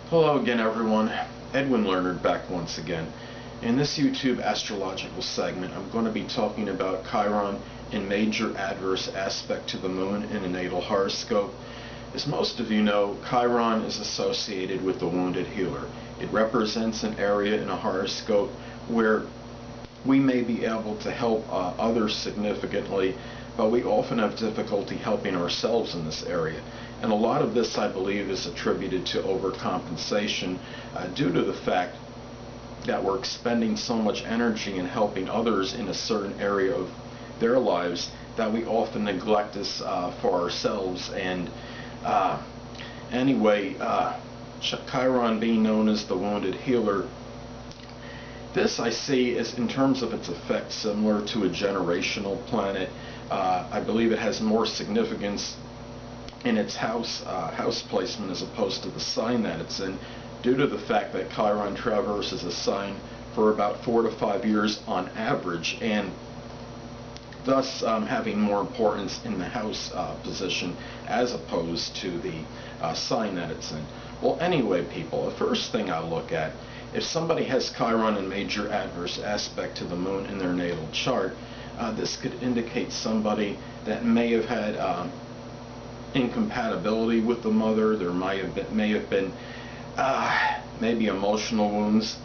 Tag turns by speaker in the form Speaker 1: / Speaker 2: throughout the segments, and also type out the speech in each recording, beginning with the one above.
Speaker 1: Hello again, everyone. Edwin Learnard back once again. In this YouTube astrological segment, I'm going to be talking about Chiron in major adverse aspect to the moon in a natal horoscope. As most of you know, Chiron is associated with the wounded healer. It represents an area in a horoscope where we may be able to help others significantly, but we often have difficulty helping ourselves in this area. And a lot of this, I believe, is attributed to overcompensation due to the fact that we're expending so much energy in helping others in a certain area of their lives that we often neglect this for ourselves. And anyway, Chiron being known as the wounded healer, this I see is, in terms of its effect, similar to a generational planet. I believe it has more significance in its house placement as opposed to the sign that it's in, due to the fact that Chiron traverses a sign for about 4 to 5 years on average, and thus having more importance in the house position as opposed to the sign that it's in. Well, anyway, people, the first thing I look at, if somebody has Chiron in major adverse aspect to the moon in their natal chart, this could indicate somebody that may have had incompatibility with the mother. There may have been maybe emotional wounds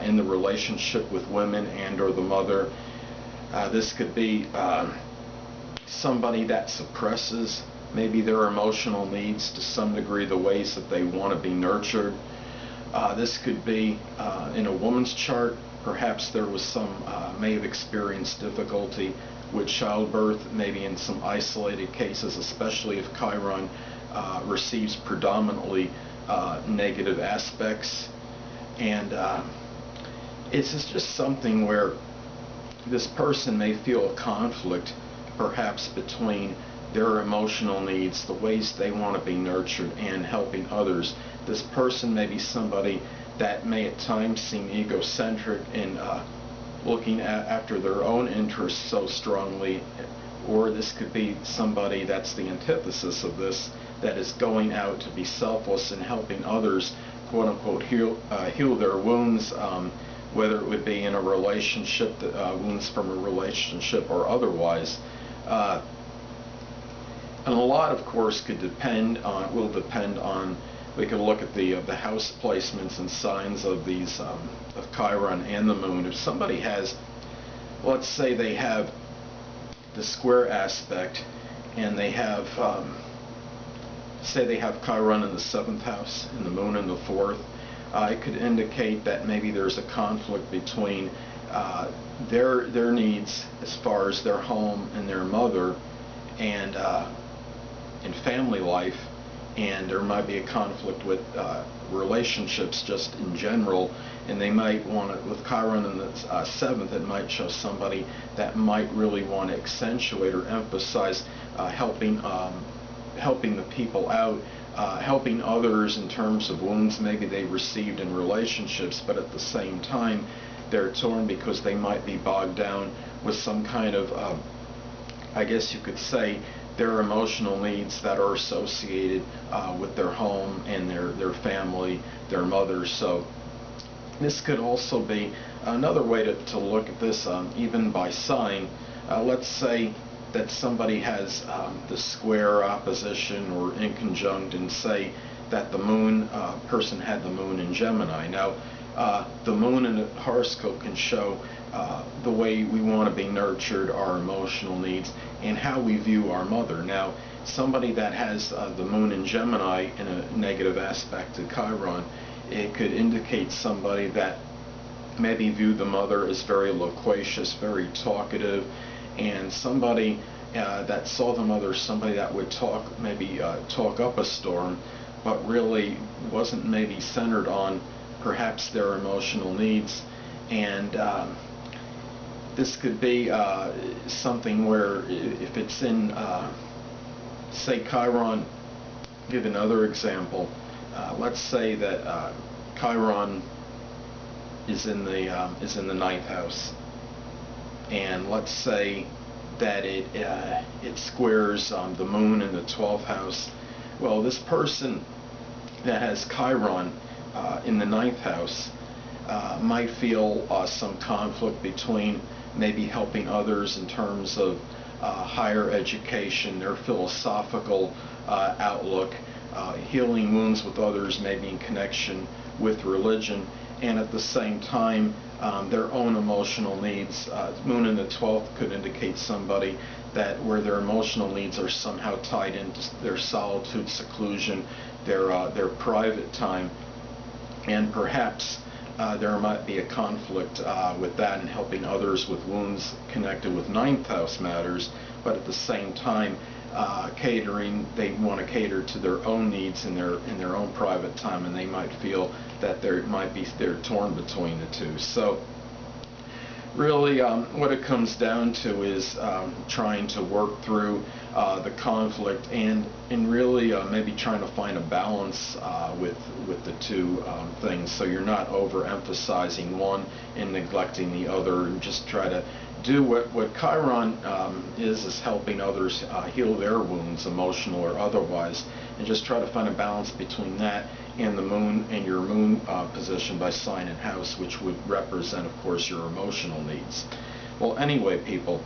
Speaker 1: in the relationship with women and or the mother. This could be somebody that suppresses maybe their emotional needs to some degree, the ways that they want to be nurtured. This could be in a woman's chart. Perhaps there was some may have experienced difficulty with childbirth, maybe in some isolated cases, especially if Chiron receives predominantly negative aspects. And it's just something where this person may feel a conflict perhaps between their emotional needs, the ways they want to be nurtured, and helping others. This person may be somebody that may at times seem egocentric in looking after their own interests so strongly, or this could be somebody that's the antithesis of this, that is going out to be selfless and helping others, quote unquote, heal their wounds, whether it would be in a relationship, wounds from a relationship or otherwise. And a lot, of course, will depend on, we can look at the house placements and signs of these of Chiron and the moon. If somebody has, let's say they have the square aspect, and they have say they have Chiron in the 7th house and the moon in the 4th, it could indicate that maybe there's a conflict between their needs as far as their home and their mother and in family life, and there might be a conflict with relationships just in general. And they might want to, with Chiron in the 7th, it might show somebody that might really want to accentuate or emphasize helping the people out, helping others in terms of wounds maybe they received in relationships, but at the same time they're torn because they might be bogged down with some kind of I guess you could say their emotional needs that are associated with their home and their family, their mother. So this could also be another way to look at this, even by sign. Let's say that somebody has the square opposition or inconjunct, and say that the moon person had the moon in Gemini. Now, the moon in a horoscope can show the way we want to be nurtured, our emotional needs, and how we view our mother. Now, somebody that has the moon in Gemini in a negative aspect to Chiron, it could indicate somebody that maybe viewed the mother as very loquacious, very talkative, and somebody that saw the mother as somebody that would talk up a storm, but really wasn't maybe centered on perhaps their emotional needs. And this could be something where if it's in, say, Chiron, give another example. Let's say that Chiron is in the 9th house, and let's say that it squares the moon in the 12th house. Well, this person that has Chiron in the ninth house might feel some conflict between maybe helping others in terms of higher education, their philosophical outlook, healing wounds with others, maybe in connection with religion, and at the same time their own emotional needs. Moon in the 12th could indicate somebody that where their emotional needs are somehow tied into their solitude, seclusion, their private time, and perhaps there might be a conflict with that and helping others with wounds connected with ninth house matters, but at the same time they want to cater to their own needs in their own private time, and they might feel that they're torn between the two. So really what it comes down to is trying to work through the conflict and really maybe trying to find a balance with the two things, so you're not overemphasizing one and neglecting the other, and just try to do what Chiron is helping others heal their wounds, emotional or otherwise, and just try to find a balance between that and the moon and your moon position by sign and house, which would represent, of course, your emotional needs. Well, anyway, people,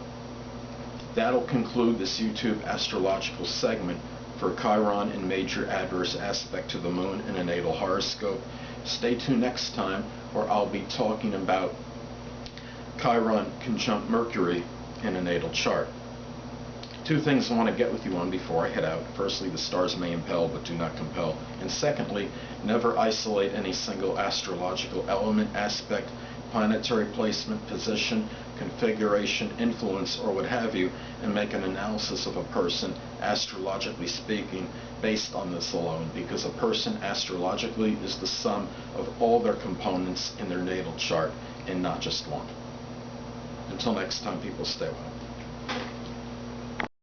Speaker 1: that'll conclude this YouTube astrological segment for Chiron in major adverse aspect to the moon in a natal horoscope. Stay tuned next time, where I'll be talking about Chiron conjunct Mercury in a natal chart. Two things I want to get with you on before I head out. Firstly, the stars may impel but do not compel. And secondly, never isolate any single astrological element, aspect, planetary placement, position, configuration, influence, or what have you, and make an analysis of a person, astrologically speaking, based on this alone, because a person astrologically is the sum of all their components in their natal chart and not just one. Until next time, people, stay well.